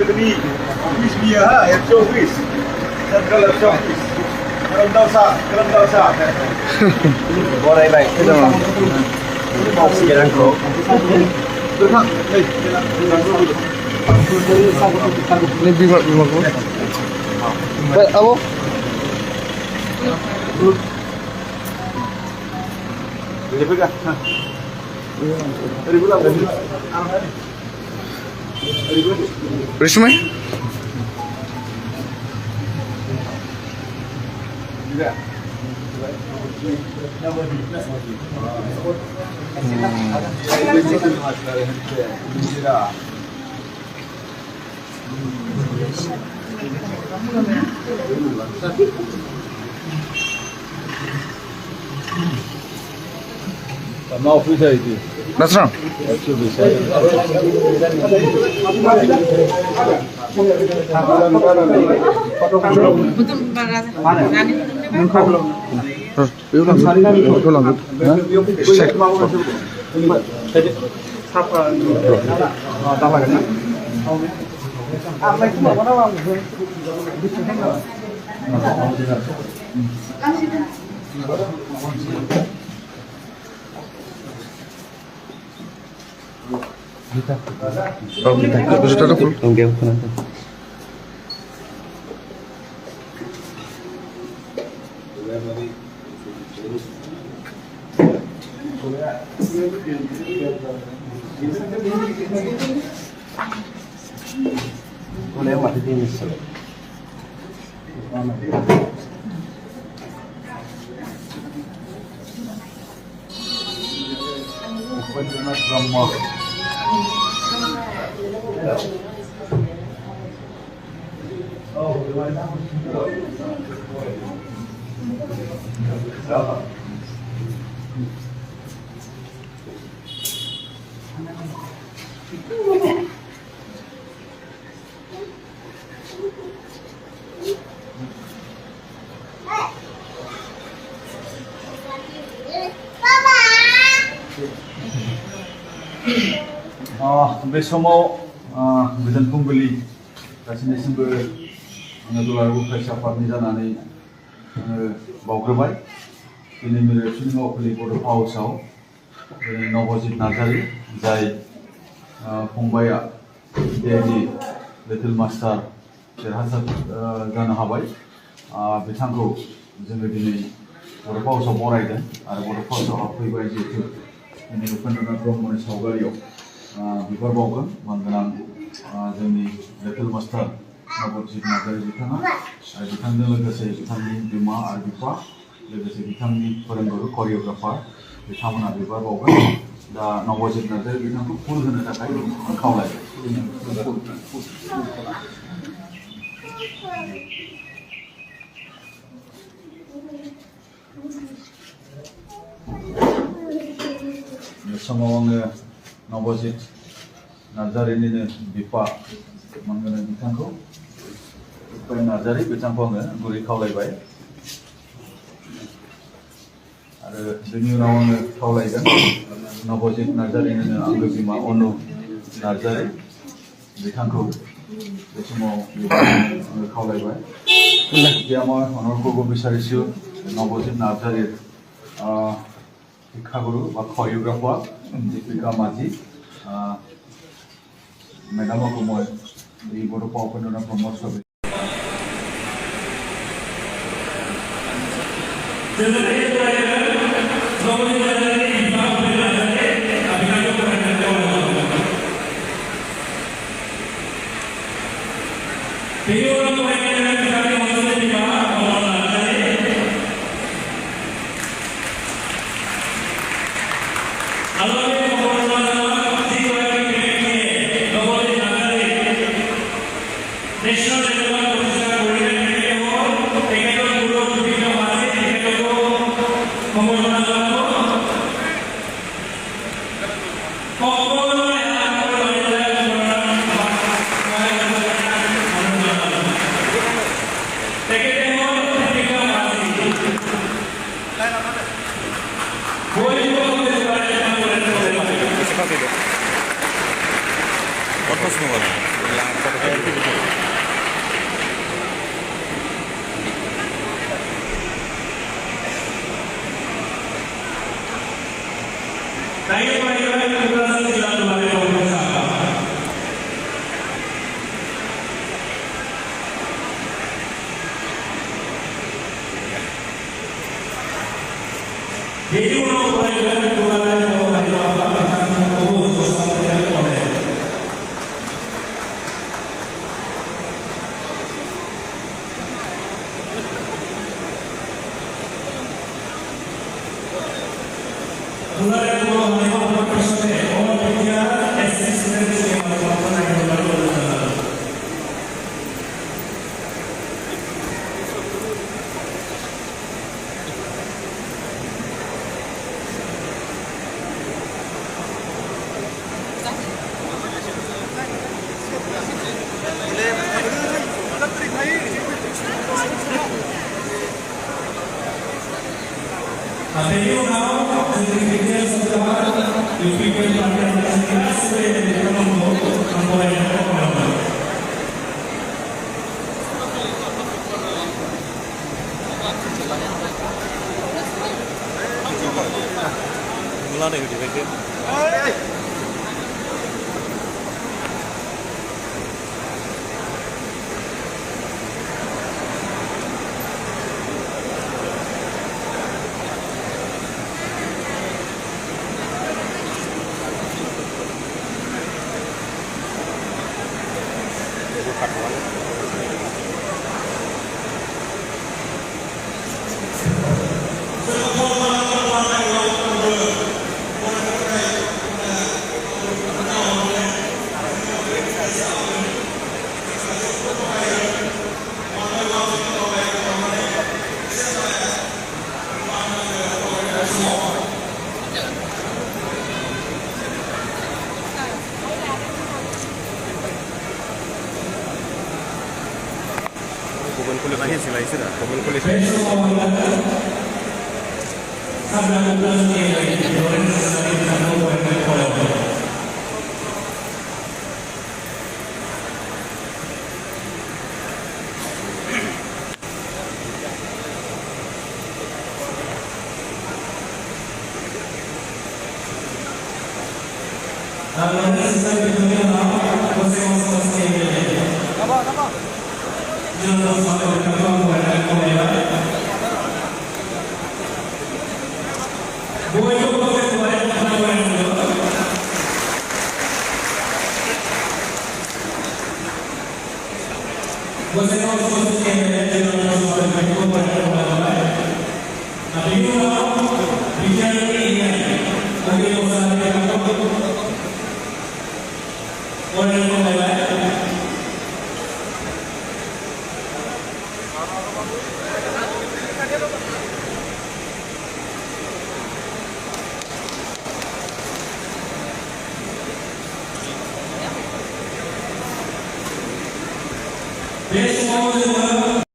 Filmi, wis dia ha, itu wis. Dan kalau wis. Kalau tahu sah. Boleh baik. Itu. Jalan kok. Terus, Ini bimak ko. Baik, apa? Boleh pegang. Dari bulan. Rismay? Juga. Mau bisa itu. Nasran? Itu bisa. Itu lanjut. Cek. Oh, bisa ada full. Boleh mati di sini. Brahma. बे समाव गोजोन फुंबिलि गासैनिसिमबो आङो दुलाराय फरायसा आफादनि जानानै आङो बावग्रोबाय दिनै मिरुनि मावखुलि बड'फा हाउसआव दिनै नबजित नार्जारि जाय फंबाया बेबायदि लिटिल मास्टार देरहासार जानो हाबाय बिथांखौ जोङो दिनै बड'फा हाउसआव बरायदों आरो बड'फा हाउसआव हाबफैबाय जिहेतु दिनै उपेन्द्रनाथ ब्रह्मनि सावगारियाव बिबार बावगोन मानगोनां जोंनि लिटिल मास्टार नबजित नार्जारि बिथाङा आरो बिथांजों लोगोसे बिथांनि बिमा आरो बिफा लोगोसे बिथांनि फोरोंगुरु करिय'ग्राफार बिथांमोनहा बिबार बावगोन दा नबजित नार्जारि बिथांखौ फुल होनो थाखाय आं खावलायबाय बे समाव आङो नबजित नार्जारिनिनो बिफा मानगोनां बिथांखौ उपेन्द्र नार्जारि बिथांखौ आङो गुरै खावलायबाय आरो बेनि उनाव आङो खावलायगोन नबजित नार्जारिनिनो आंगो बिमा अनु नार्जारि बिथांखौ बे समाव आङो खावलायबाय এতিয়া মই অনুৰোধ কৰিব বিচাৰিছোঁ নৱজিত নাৰ্জাৰিৰ শিক্ষাগুৰু বা কৰিঅ'গ্ৰাফাৰ দীপিকা মাঝি মেডামকো মই এই বড়োফা উপেন্দ্ৰনাথ ব্ৰহ্মৰ ছবি What was Jadi untuk pelajaran keluarga yang ada akan terus sampai oleh. Keluarga yang ada personel orang penjara asisten yang melakukan yang baru. Tapi kalau sedikitnya setelah dipikir pada hasil yang memulai mulai dipikir. kulit aja sila isi dah. Kulit. Você não